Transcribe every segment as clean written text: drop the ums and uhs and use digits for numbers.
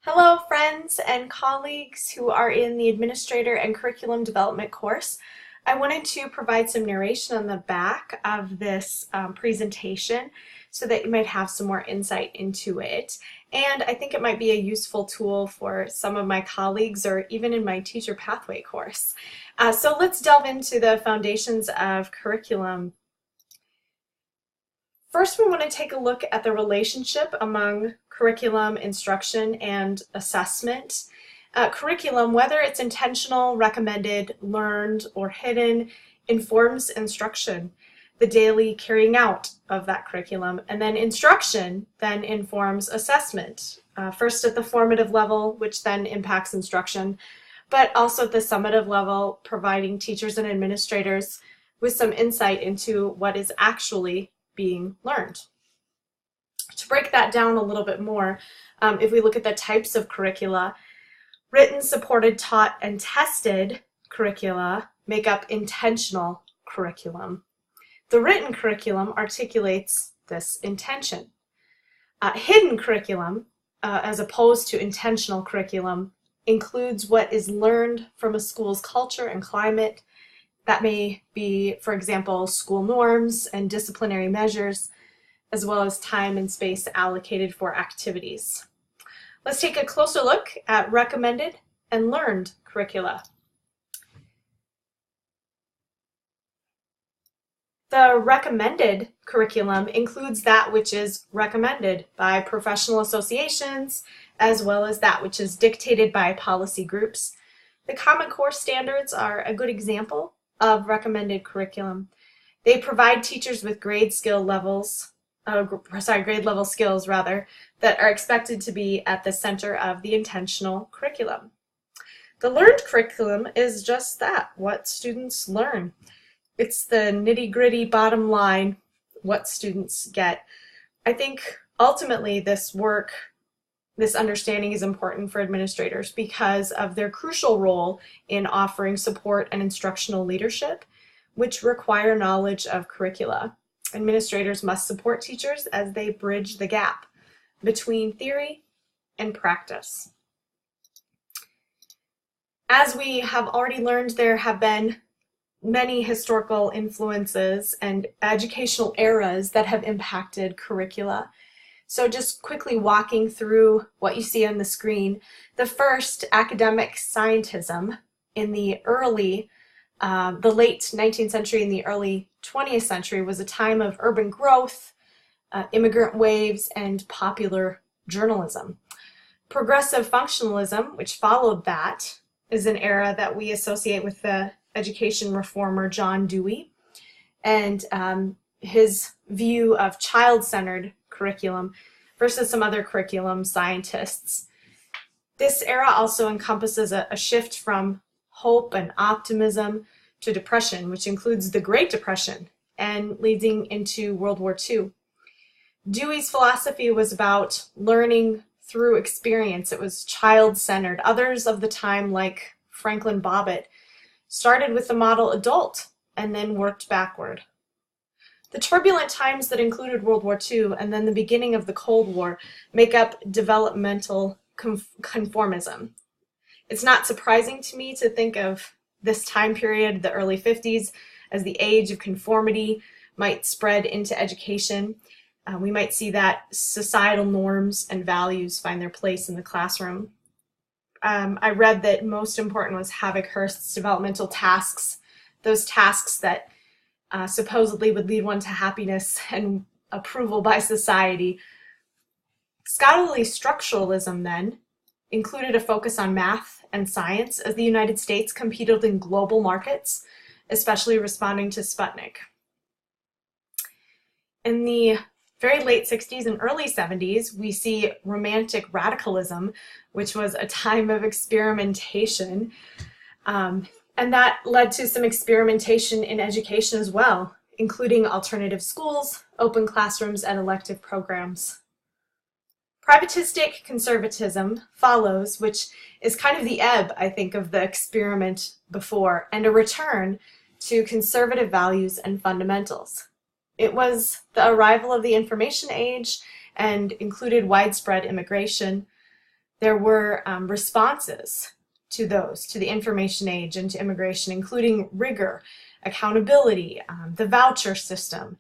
Hello, friends and colleagues who are in the Administrator and Curriculum Development course. I wanted to provide some narration on the back of this presentation so that you might have some more insight into it. And I think it might be a useful tool for some of my colleagues or even in my Teacher Pathway course. So let's delve into the foundations of curriculum. First, we want to take a look at the relationship among curriculum, instruction, and assessment. Curriculum, whether it's intentional, recommended, learned, or hidden, informs instruction, the daily carrying out of that curriculum. And then instruction then informs assessment, first at the formative level, which then impacts instruction, but also at the summative level, providing teachers and administrators with some insight into what is actually being learned. To break that down a little bit more, if we look at the types of curricula, written, supported, taught, and tested curricula make up intentional curriculum. The written curriculum articulates this intention. Hidden curriculum, as opposed to intentional curriculum, includes what is learned from a school's culture and climate. That may be, for example, school norms and disciplinary measures, as well as time and space allocated for activities. Let's take a closer look at recommended and learned curricula. The recommended curriculum includes that which is recommended by professional associations, as well as that which is dictated by policy groups. The Common Core standards are a good example of recommended curriculum. They provide teachers with grade level skills that are expected to be at the center of the intentional curriculum. The learned curriculum is just that, what students learn. It's the nitty-gritty bottom line, what students get. I think ultimately this understanding is important for administrators because of their crucial role in offering support and instructional leadership, which require knowledge of curricula. Administrators must support teachers as they bridge the gap between theory and practice. As we have already learned, there have been many historical influences and educational eras that have impacted curricula. So just quickly walking through what you see on the screen, the first, academic scientism, in the late 19th century and the early 20th century was a time of urban growth, immigrant waves, and popular journalism. Progressive functionalism, which followed that, is an era that we associate with the education reformer John Dewey and his view of child-centered curriculum versus some other curriculum scientists. This era also encompasses a shift from hope and optimism to depression, which includes the Great Depression and leading into World War II. Dewey's philosophy was about learning through experience. It was child-centered. Others of the time, like Franklin Bobbitt, started with the model adult and then worked backward. The turbulent times that included World War II and then the beginning of the Cold War make up developmental conformism. It's not surprising to me to think of this time period, the early 50s, as the age of conformity might spread into education. We might see that societal norms and values find their place in the classroom. I read that most important was Havikhurst's developmental tasks, those tasks that supposedly would lead one to happiness and approval by society. Scholarly structuralism then included a focus on math and science as the United States competed in global markets, especially responding to Sputnik. In the very late 60s and early 70s, we see romantic radicalism, which was a time of experimentation. And that led to some experimentation in education as well, including alternative schools, open classrooms, and elective programs. Privatistic conservatism follows, which is kind of the ebb, I think, of the experiment before, and a return to conservative values and fundamentals. It was the arrival of the information age and included widespread immigration. There were responses to those, to the information age and to immigration, including rigor, accountability, the voucher system.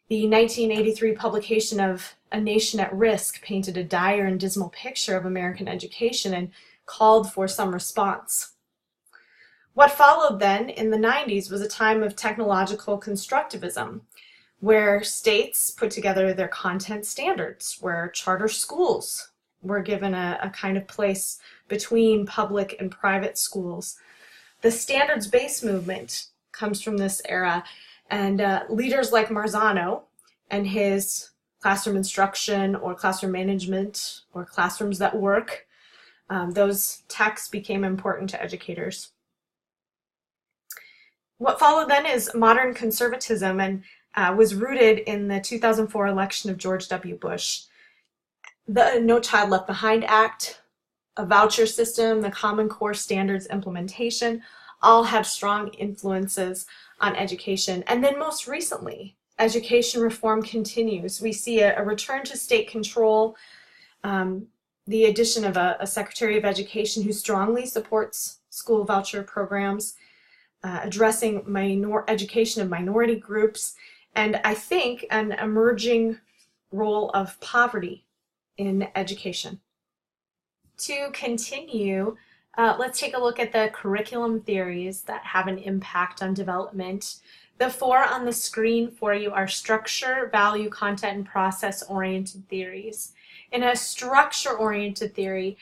The 1983 publication of A Nation at Risk painted a dire and dismal picture of American education and called for some response. What followed then in the 90s was a time of technological constructivism, where states put together their content standards, where charter schools were given a kind of place between public and private schools. The standards-based movement comes from this era, and leaders like Marzano and his classroom instruction or classroom management or classrooms that work, those texts became important to educators. What followed then is modern conservatism and was rooted in the 2004 election of George W. Bush. The No Child Left Behind Act, a voucher system, the Common Core Standards implementation, all have strong influences on education. And then most recently, education reform continues. We see a return to state control, the addition of a Secretary of Education who strongly supports school voucher programs, addressing education of minority groups, and I think an emerging role of poverty in education. To continue, let's take a look at the curriculum theories that have an impact on development. The four on the screen for you are structure, value, content, and process-oriented theories. In a structure-oriented theory,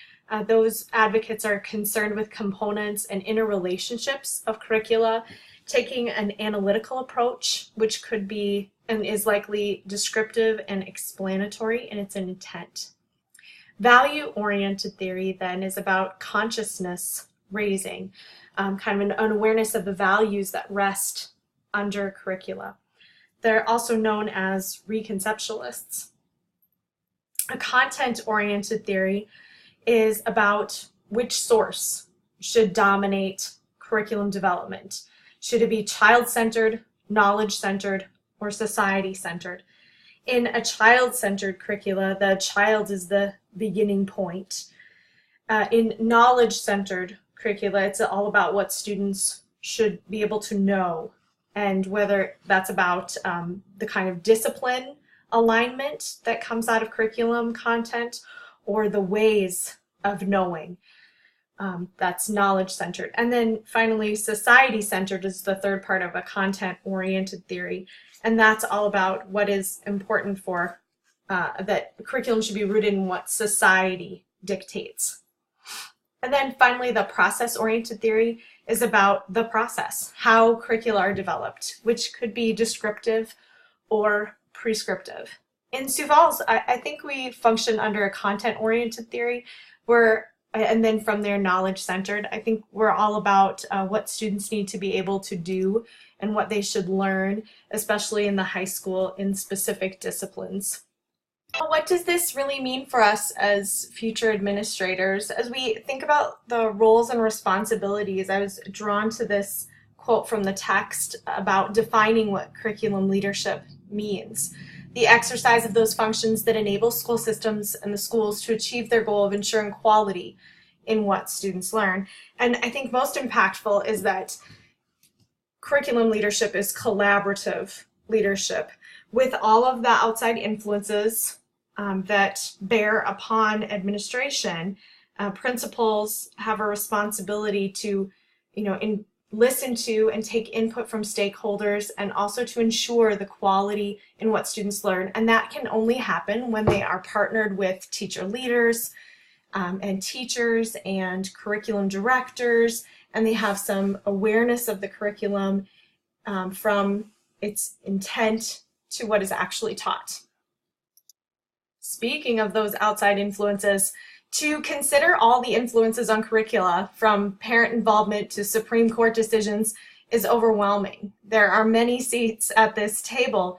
those advocates are concerned with components and interrelationships of curricula, taking an analytical approach, which could be and is likely descriptive and explanatory in its intent. Value-oriented theory then is about consciousness raising, kind of an awareness of the values that rest under curricula. They're also known as reconceptualists. A content-oriented theory is about which source should dominate curriculum development. Should it be child-centered, knowledge-centered, or society-centered? In a child-centered curricula, the child is the beginning point. In knowledge-centered curricula, it's all about what students should be able to know, and whether that's about the kind of discipline alignment that comes out of curriculum content or the ways of knowing. That's knowledge-centered. And then finally, society-centered is the third part of a content-oriented theory. And that's all about what is important for, that curriculum should be rooted in what society dictates. And then finally, the process-oriented theory is about the process, how curricula are developed, which could be descriptive or prescriptive. In Sioux Falls, I think we function under a content-oriented theory, and then from there, knowledge-centered. I think we're all about what students need to be able to do and what they should learn, especially in the high school in specific disciplines. What does this really mean for us as future administrators? As we think about the roles and responsibilities, I was drawn to this quote from the text about defining what curriculum leadership means. The exercise of those functions that enable school systems and the schools to achieve their goal of ensuring quality in what students learn. And I think most impactful is that curriculum leadership is collaborative leadership with all of the outside influences that bear upon administration. Principals have a responsibility to, listen to and take input from stakeholders, and also to ensure the quality in what students learn. And that can only happen when they are partnered with teacher leaders and teachers and curriculum directors, and they have some awareness of the curriculum from its intent to what is actually taught. Speaking of those outside influences, to consider all the influences on curricula, from parent involvement to Supreme Court decisions, is overwhelming. There are many seats at this table,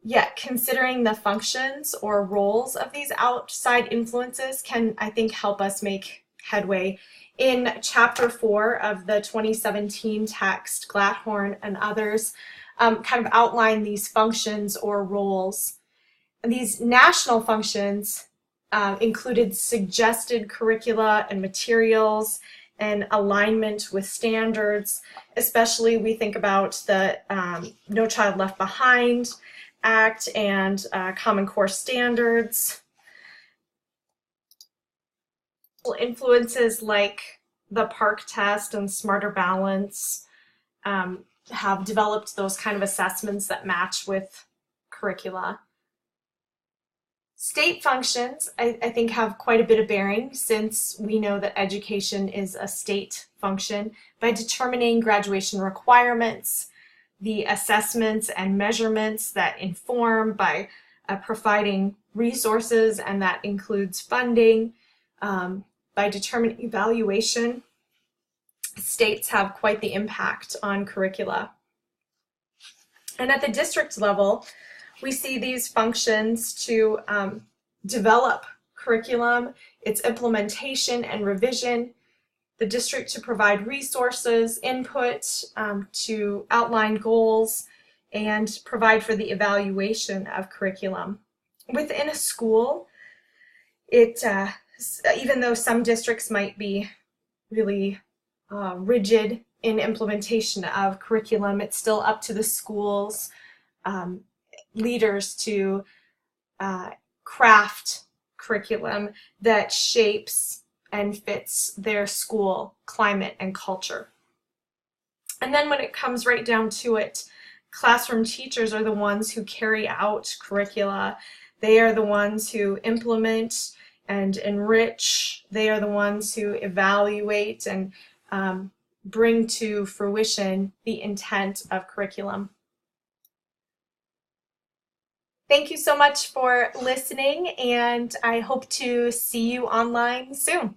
yet considering the functions or roles of these outside influences can, I think, help us make headway. In Chapter 4 of the 2017 text, Glatthorn and others kind of outline these functions or roles. And these national functions included suggested curricula and materials and alignment with standards. Especially we think about the No Child Left Behind Act and Common Core standards. Influences like the PARCC test and Smarter Balance have developed those kind of assessments that match with curricula. State functions, I think, have quite a bit of bearing, since we know that education is a state function, by determining graduation requirements, the assessments and measurements that inform, by providing resources, and that includes funding, by determining evaluation. States have quite the impact on curricula. And at the district level, we see these functions to develop curriculum, its implementation and revision, the district to provide resources, input, to outline goals, and provide for the evaluation of curriculum. Within a school, even though some districts might be really rigid in implementation of curriculum, it's still up to the schools, leaders to craft curriculum that shapes and fits their school climate and culture. And then when it comes right down to it, classroom teachers are the ones who carry out curricula. They are the ones who implement and enrich. They are the ones who evaluate and bring to fruition the intent of curriculum. Thank you so much for listening, and I hope to see you online soon.